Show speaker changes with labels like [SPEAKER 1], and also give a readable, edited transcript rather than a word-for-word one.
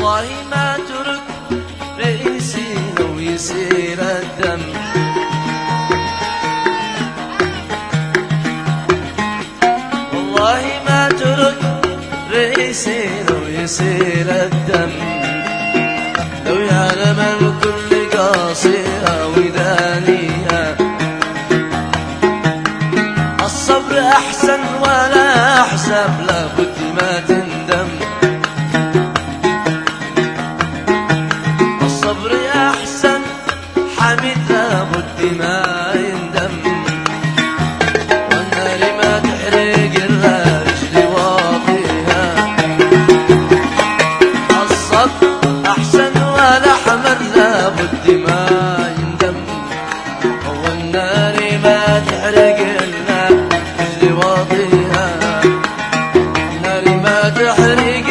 [SPEAKER 1] والله ما ترك رئيسي لو يسيل الدم. والله ما ترك رئيسي لو يسيل الدم. لو يعلم الكل قاصيها ودانيها، الصبر أحسن ولا أحسب لابد ما تندم. الصبر أحسن حميد لابد ما يندم. والنار ما تحرق إلا رجلي واطيها، الصبر أحسن ولا حمل لابد ما يندم. والنار ما تحرق إلا رجلي واطيها، النار ما تحرق